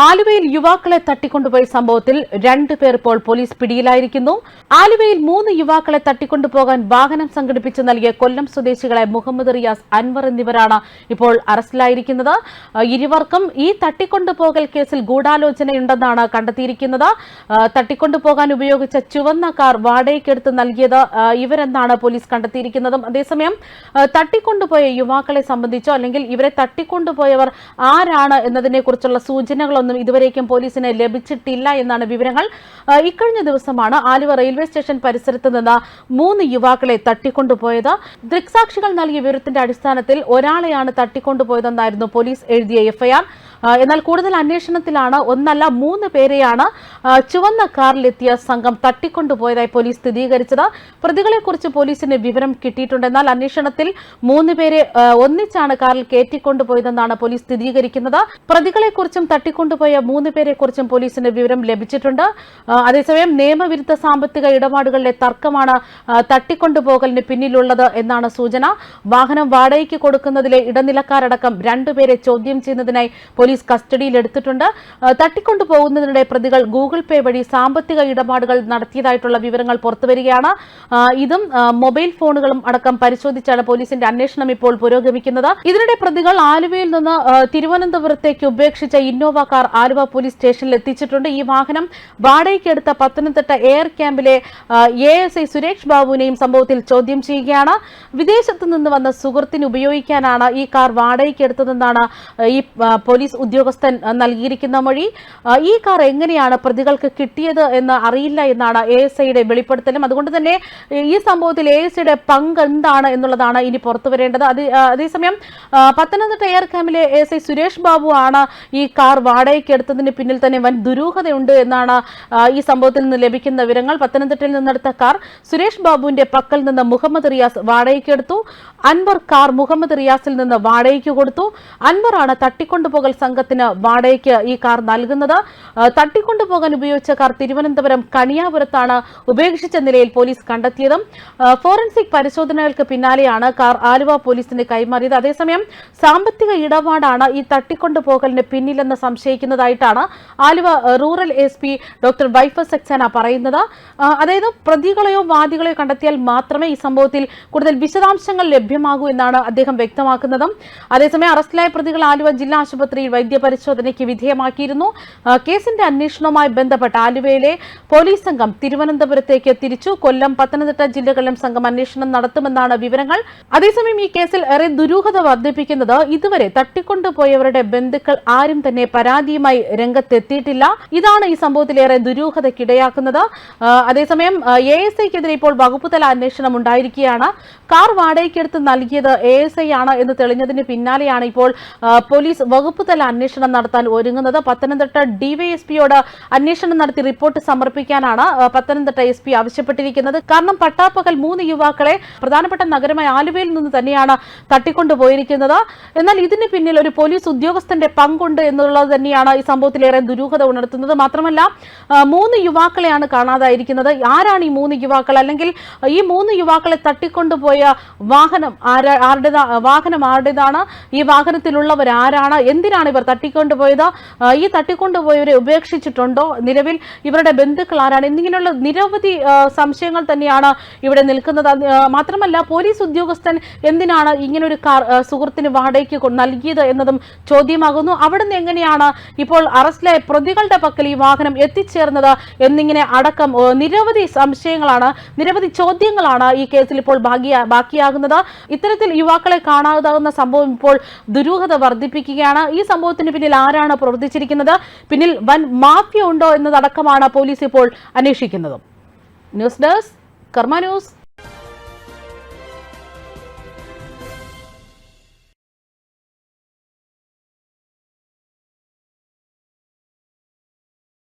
ആലുവയിൽ യുവാക്കളെ തട്ടിക്കൊണ്ടുപോയ സംഭവത്തിൽ 2 പേർ ഇപ്പോൾ പോലീസ് പിടിയിലായിരിക്കുന്നു. ആലുവയിൽ 3 യുവാക്കളെ തട്ടിക്കൊണ്ടുപോകാൻ വാഹനം സംഘടിപ്പിച്ച് നൽകിയ കൊല്ലം സ്വദേശികളെ മുഹമ്മദ് റിയാസ്, അൻവർ എന്നിവരാണ് ഇപ്പോൾ അറസ്റ്റിലായിരിക്കുന്നത്. ഇരുവർക്കും ഈ തട്ടിക്കൊണ്ടുപോകൽ കേസിൽ ഗൂഢാലോചനയുണ്ടെന്നാണ് കണ്ടെത്തിയിരിക്കുന്നത്. തട്ടിക്കൊണ്ടുപോകാൻ ഉപയോഗിച്ച ചുവന്ന കാർ വാടകയ്ക്കെടുത്ത് നൽകിയത് ഇവരെന്നാണ് പോലീസ് കണ്ടെത്തിയിരിക്കുന്നത്. അതേസമയം തട്ടിക്കൊണ്ടുപോയ യുവാക്കളെ സംബന്ധിച്ചോ അല്ലെങ്കിൽ ഇവരെ തട്ടിക്കൊണ്ടുപോയവർ ആരാണ് എന്നതിനെക്കുറിച്ചുള്ള സൂചനകളൊന്നും ഇതുവരേക്കും പോലീസിന് ലഭിച്ചിട്ടില്ല എന്നാണ് വിവരങ്ങൾ. ഇക്കഴിഞ്ഞ ദിവസമാണ് ആലുവ റെയിൽവേ സ്റ്റേഷൻ പരിസരത്ത് നിന്ന് 3 യുവാക്കളെ തട്ടിക്കൊണ്ടുപോയത്. ദൃക്സാക്ഷികൾ നൽകിയ വിവരത്തിന്റെ അടിസ്ഥാനത്തിൽ ഒരാളെയാണ് തട്ടിക്കൊണ്ടുപോയതെന്നായിരുന്നു പോലീസ് എഴുതിയ എഫ്ഐആർ. എന്നാൽ കൂടുതൽ അന്വേഷണത്തിലാണ് 1 അല്ല 3 പേരെയാണ് ചുവന്ന കാറിലെത്തിയ സംഘം തട്ടിക്കൊണ്ടുപോയതായി പോലീസ് സ്ഥിരീകരിച്ചത്. പ്രതികളെക്കുറിച്ച് പോലീസിന് വിവരം കിട്ടിയിട്ടുണ്ട്. എന്നാൽ അന്വേഷണത്തിൽ 3 പേരെ ഒന്നിച്ചാണ് കാറിൽ കയറ്റിക്കൊണ്ടുപോയതെന്നാണ് പോലീസ് സ്ഥിരീകരിക്കുന്നത്. പ്രതികളെക്കുറിച്ചും തട്ടിക്കൊണ്ടുപോയ 3 പേരെക്കുറിച്ചും പോലീസിന് വിവരം ലഭിച്ചിട്ടുണ്ട്. അതേസമയം നിയമവിരുദ്ധ സാമ്പത്തിക ഇടപാടുകളിലെ തർക്കമാണ് തട്ടിക്കൊണ്ടുപോകലിന് പിന്നിലുള്ളത് എന്നാണ് സൂചന. വാഹനം വാടകയ്ക്ക് കൊടുക്കുന്നതിലെ ഇടനിലക്കാരടക്കം 2 പേരെ ചോദ്യം ചെയ്യുന്നതിനായി പോലീസ് കസ്റ്റഡിയിലെടുത്തിട്ടുണ്ട്. തട്ടിക്കൊണ്ടുപോകുന്നതിനിടെ പ്രതികൾ ഗൂഗിൾ പേ വഴി സാമ്പത്തിക ഇടപാടുകൾ നടത്തിയതായിട്ടുള്ള വിവരങ്ങൾ പുറത്തുവരികയാണ്. ഇതും മൊബൈൽ ഫോണുകളും അടക്കം പരിശോധിച്ചാണ് പോലീസിന്റെ അന്വേഷണം ഇപ്പോൾ പുരോഗമിക്കുന്നത്. ഇതിനിടെ പ്രതികൾ ആലുവയിൽ നിന്ന് തിരുവനന്തപുരത്തേക്ക് ഉപേക്ഷിച്ച ഇന്നോവ കാർ ആലുവ പോലീസ് സ്റ്റേഷനിൽ എത്തിച്ചിട്ടുണ്ട്. ഈ വാഹനം വാടകയ്ക്കെടുത്ത പത്തനംതിട്ട എയർ ക്യാമ്പിലെ ASI സുരേഷ് ബാബുവിനെയും സംഭവത്തിൽ ചോദ്യം ചെയ്യുകയാണ്. വിദേശത്ത് നിന്ന് വന്ന സുഹൃത്തിന് ഉപയോഗിക്കാനാണ് ഈ കാർ വാടകയ്ക്കെടുത്തതെന്നാണ് ഈ പോലീസ് ഉദ്യോഗസ്ഥൻ നൽകിയിരിക്കുന്ന മൊഴി. ഈ കാർ എങ്ങനെയാണ് പ്രതികൾക്ക് കിട്ടിയത് എന്ന് അറിയില്ല എന്നാണ് ASIയുടെ വെളിപ്പെടുത്തലും. അതുകൊണ്ട് തന്നെ ഈ സംഭവത്തിൽ ASIയുടെ പങ്ക് എന്താണ് എന്നുള്ളതാണ് ഇനി പുറത്തുവരേണ്ടത്. അതേസമയം പത്തനംതിട്ട എയർ ക്യാമ്പിലെ ASI സുരേഷ് ബാബു ആണ് ഈ കാർ വാടകയ്ക്കെടുത്തതിന് പിന്നിൽ തന്നെ വൻ ദുരൂഹതയുണ്ട് എന്നാണ് ഈ സംഭവത്തിൽ നിന്ന് ലഭിക്കുന്ന വിവരങ്ങൾ. പത്തനംതിട്ടയിൽ നിന്നെടുത്ത കാർ സുരേഷ് ബാബുവിന്റെ പക്കൽ നിന്ന് മുഹമ്മദ് റിയാസ് വാടകയ്ക്കെടുത്തു. അൻവർ കാർ മുഹമ്മദ് റിയാസിൽ നിന്ന് വാടകയ്ക്ക് കൊടുത്തു. അൻവറാണ് തട്ടിക്കൊണ്ടുപോകൽ സംഘത്തിന് വാടകയ്ക്ക് ഈ കാർ നൽകുന്നത്. തട്ടിക്കൊണ്ടുപോകാൻ ഉപയോഗിച്ച കാർ തിരുവനന്തപുരം കണിയാപുരത്താണ് ഉപേക്ഷിച്ച നിലയിൽ പോലീസ് കണ്ടെത്തിയത്. ഫോറൻസിക് പരിശോധനകൾക്ക് പിന്നാലെയാണ് കാർ ആലുവ പോലീസിന് കൈമാറിയത്. അതേസമയം സാമ്പത്തിക ഇടപാടാണ് ഈ തട്ടിക്കൊണ്ടുപോകലിന് പിന്നിലെന്ന് സംശയിക്കുന്നതായിട്ടാണ് ആലുവ റൂറൽ SP ഡോക്ടർ വൈഫസ് സക്സേന പറയുന്നത്. അതായത് പ്രതികളെയോ വാദികളെയോ കണ്ടെത്തിയാൽ മാത്രമേ ഈ സംഭവത്തിൽ കൂടുതൽ വിശദാംശങ്ങൾ ലഭ്യമാകൂ എന്നാണ് അദ്ദേഹം വ്യക്തമാക്കുന്നത്. അതേസമയം അറസ്റ്റിലായ പ്രതികൾ ആലുവ ജില്ലാ ആശുപത്രിയിൽ വൈദ്യപരിശോധനയ്ക്ക് വിധേയമാക്കിയിരുന്നു. കേസിന്റെ അന്വേഷണവുമായി ബന്ധപ്പെട്ട് ആലുവയിലെ പോലീസ് സംഘം തിരുവനന്തപുരത്തേക്ക് തിരിച്ചു. കൊല്ലം, പത്തനംതിട്ട ജില്ലകളിലും സംഘം അന്വേഷണം നടത്തുമെന്നാണ് വിവരങ്ങൾ. അതേസമയം ഈ കേസിൽ ഏറെ ദുരൂഹത വർദ്ധിപ്പിക്കുന്നത് ഇതുവരെ തട്ടിക്കൊണ്ടുപോയവരുടെ ബന്ധുക്കൾ ആരും തന്നെ പരാതിയുമായി രംഗത്തെത്തിയിട്ടില്ല. ഇതാണ് ഈ സംഭവത്തിലേറെ ദുരൂഹതയ്ക്കിടയാക്കുന്നത്. അതേസമയം ASIക്കെതിരെ ഇപ്പോൾ വകുപ്പുതല അന്വേഷണം ഉണ്ടായിരിക്കുകയാണ്. കാർ വാടകയ്ക്കെടുത്ത് നൽകിയത് ASI ആണ് എന്ന് തെളിഞ്ഞതിന് പിന്നാലെയാണ് ഇപ്പോൾ പോലീസ് വകുപ്പുതല അന്വേഷണം നടത്താൻ ഒരുങ്ങുന്നത്. പത്തനംതിട്ട DYSPയോട് അന്വേഷണം നടത്തി റിപ്പോർട്ട് സമർപ്പിക്കാനാണ് പത്തനംതിട്ട SP ആവശ്യപ്പെട്ടിരിക്കുന്നത്. കാരണം പട്ടാപ്പകൽ 3 യുവാക്കളെ പ്രധാനപ്പെട്ട നഗരമായ ആലുവയിൽ നിന്ന് തന്നെയാണ് തട്ടിക്കൊണ്ടുപോയിരിക്കുന്നത്. എന്നാൽ ഇതിന് പിന്നിൽ ഒരു പോലീസ് ഉദ്യോഗസ്ഥന്റെ പങ്കുണ്ട് എന്നുള്ളത് തന്നെയാണ് ഈ സംഭവത്തിലേറെ ദുരൂഹത ഉണർത്തുന്നത്. മാത്രമല്ല 3 യുവാക്കളെയാണ് കാണാതായിരിക്കുന്നത്. ആരാണ് ഈ 3 യുവാക്കൾ? അല്ലെങ്കിൽ ഈ 3 യുവാക്കളെ തട്ടിക്കൊണ്ടുപോയ വാഹനം ആരുടേതാണ്? ഈ വാഹനത്തിലുള്ളവർ ആരാണ്? എന്തിനാണ് ഇവർ തട്ടിക്കൊണ്ടുപോയത്? ഈ തട്ടിക്കൊണ്ടുപോയവരെ ഉപേക്ഷിച്ചിട്ടുണ്ടോ? നിലവിൽ ഇവരുടെ ബന്ധുക്കൾ ആരാണ്? എന്നിങ്ങനെയുള്ള നിരവധി സംശയങ്ങൾ തന്നെയാണ് ഇവിടെ നിൽക്കുന്നത്. മാത്രമല്ല പോലീസ് ഉദ്യോഗസ്ഥൻ എന്തിനാണ് ഇങ്ങനൊരു കാർ സുഹൃത്തിന് വാടകയ്ക്ക് നൽകിയത് എന്നതും ചോദ്യമാകുന്നു. അവിടുന്ന് എങ്ങനെയാണ് ഇപ്പോൾ അറസ്റ്റിലായ പ്രതികളുടെ പക്കൽ ഈ വാഹനം എത്തിച്ചേർന്നത് എന്നിങ്ങനെ അടക്കം നിരവധി സംശയങ്ങളാണ്, നിരവധി ചോദ്യങ്ങളാണ് ഈ കേസിൽ ഇപ്പോൾ ബാക്കിയാകുന്നത്. ഇത്തരത്തിൽ യുവാക്കളെ കാണാതാകുന്ന സംഭവം ഇപ്പോൾ ദുരൂഹത വർദ്ധിപ്പിക്കുകയാണ്. ഈ സംഭവത്തിന് പിന്നിൽ ആരാണ് പ്രവർത്തിച്ചിരിക്കുന്നത്? പിന്നിൽ വൻ മാഫിയ ഉണ്ടോ എന്നതടക്കമാണ് പോലീസ് ഇപ്പോൾ അന്വേഷിക്കുന്നത്. ന്യൂസ് ഡെസ്ക് കർമ്മ ന്യൂസ്.